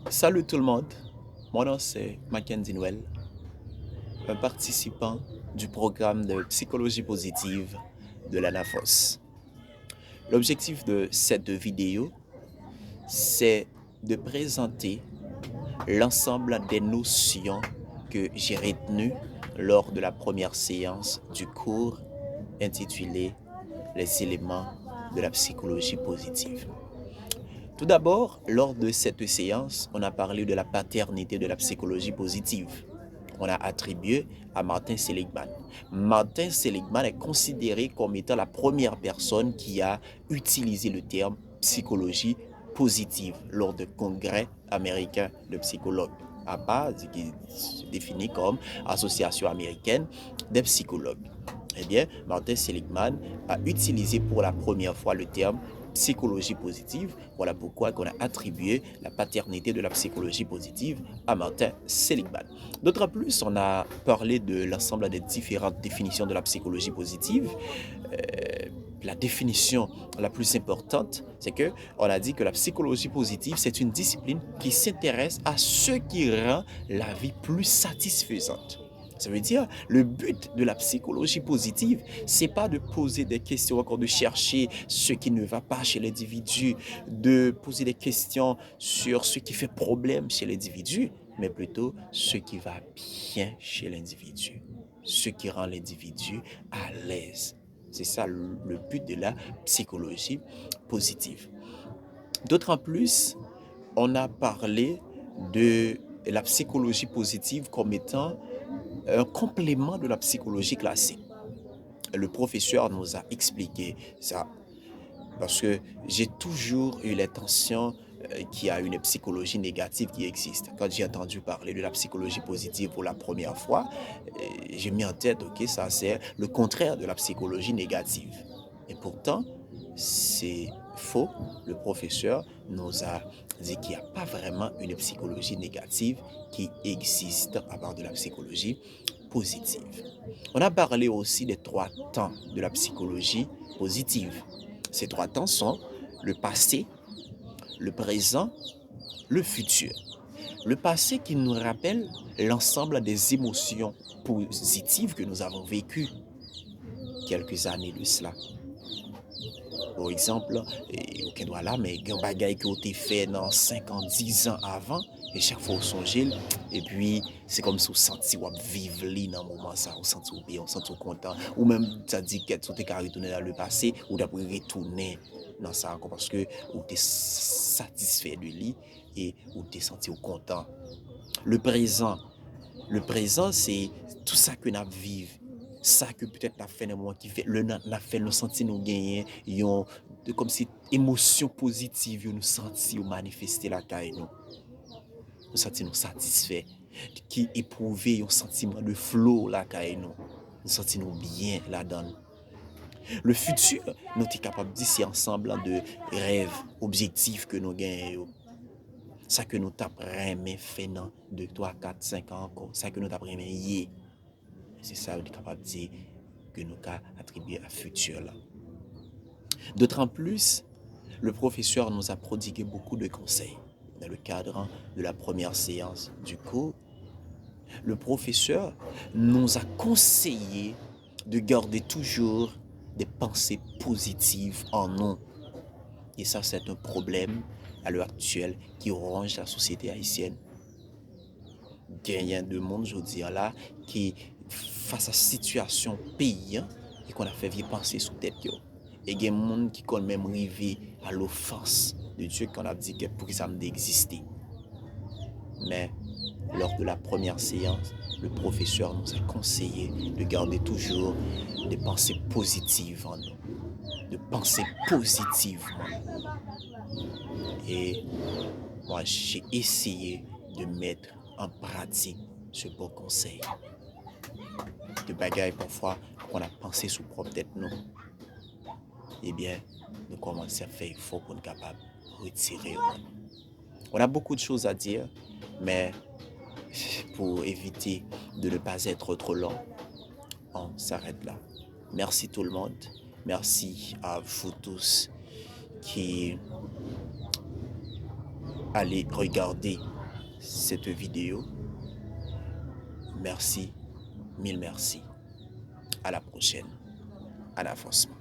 Salut tout le monde, mon nom c'est Mackenzie Noël, un participant du programme de psychologie positive de l'ANAFOS. L'objectif de cette vidéo, c'est de présenter l'ensemble des notions que j'ai retenues lors de la première séance du cours intitulé Les éléments de la psychologie positive. Tout d'abord, lors de cette séance, on a parlé de la paternité de la psychologie positive. On a attribué à Martin Seligman. Martin Seligman est considéré comme étant la première personne qui a utilisé le terme psychologie positive lors de congrès américain de psychologues, à part qui se définit comme Association américaine des psychologues. Eh bien, Martin Seligman a utilisé pour la première fois le terme psychologie positive. Voilà pourquoi on a attribué la paternité de la psychologie positive à Martin Seligman. D'autre plus, on a parlé de l'ensemble des différentes définitions de la psychologie positive. La définition la plus importante, c'est que on a dit que la psychologie positive, c'est une discipline qui s'intéresse à ce qui rend la vie plus satisfaisante. Ça veut dire, le but de la psychologie positive, c'est pas de poser des questions, encore de chercher ce qui ne va pas chez l'individu, de poser des questions sur ce qui fait problème chez l'individu, mais plutôt ce qui va bien chez l'individu, ce qui rend l'individu à l'aise. C'est ça le but de la psychologie positive. D'autre plus, on a parlé de la psychologie positive comme étant un complément de la psychologie classique. Le professeur nous a expliqué ça parce que j'ai toujours eu l'intention qu'il y a une psychologie négative qui existe. Quand j'ai entendu parler de la psychologie positive pour la première fois, j'ai mis en tête, ok, ça c'est le contraire de la psychologie négative. Et pourtant, c'est faux. Le professeur nous a dit qu'il n'y a pas vraiment une psychologie négative qui existe à part de la psychologie positive. On a parlé aussi des trois temps de la psychologie positive. Ces trois temps sont le passé, le présent, le futur. Le passé qui nous rappelle l'ensemble des émotions positives que nous avons vécues quelques années de cela. Par exemple, aucun doit là, mais un bagage qui a été fait dans 5 ans, 10 ans avant, et chaque fois on songe, et puis c'est comme si on sentit ou vivre dans le moment ça, on sentit ou bien, on sentit content, ou même ça dit que tu es retourné dans le passé, ou d'après retourner dans ça encore parce que ou tu es satisfait de lui et ou tu es senti content. Le présent, le présent c'est tout ça que nous vivons. Ça que peut-être la fait dans moment qui fait le n'a fait nous sentir nous gagner yon comme si émotion positive nous sentir ou manifester la caille nous sentir nous satisfait qui éprouver un sentiment de flow la caille nous sentir nous bien là-dedans. Le futur nous sommes capable d'ici ensemble de rêves objectifs que nous gagnons, ça que nous t'apprendons fait dans 2 3 4 5 ans encore, ça que nous t'apprendons hier. C'est ça nous sommes capable de dire que nous avons attribué à futur là. D'autant plus, le professeur nous a prodigué beaucoup de conseils. Dans le cadre de la première séance du cours, le professeur nous a conseillé de garder toujours des pensées positives en nous. Et ça, c'est un problème à l'heure actuelle qui ronge la société haïtienne. Il y a de monde, je dis là, qui, face à la situation pays, et qu'on a fait vivre penser sous tête. Et il y a des gens qui ont même arrivé à l'offense de Dieu qu'on a dit que pour ça d'exister. Mais lors de la première séance, le professeur nous a conseillé de garder toujours des pensées positives en nous, de penser positivement. Et moi, j'ai essayé de mettre en pratique ce beau conseil. De bagaille parfois qu'on a pensé sous propre tête nous. Eh bien, nous commençons à faire il faut pour être capable de retirer. On a beaucoup de choses à dire, mais pour éviter de ne pas être trop long, on s'arrête là. Merci tout le monde. Merci à vous tous qui aller regarder cette vidéo. Merci, mille merci. À la prochaine. À l'avancement.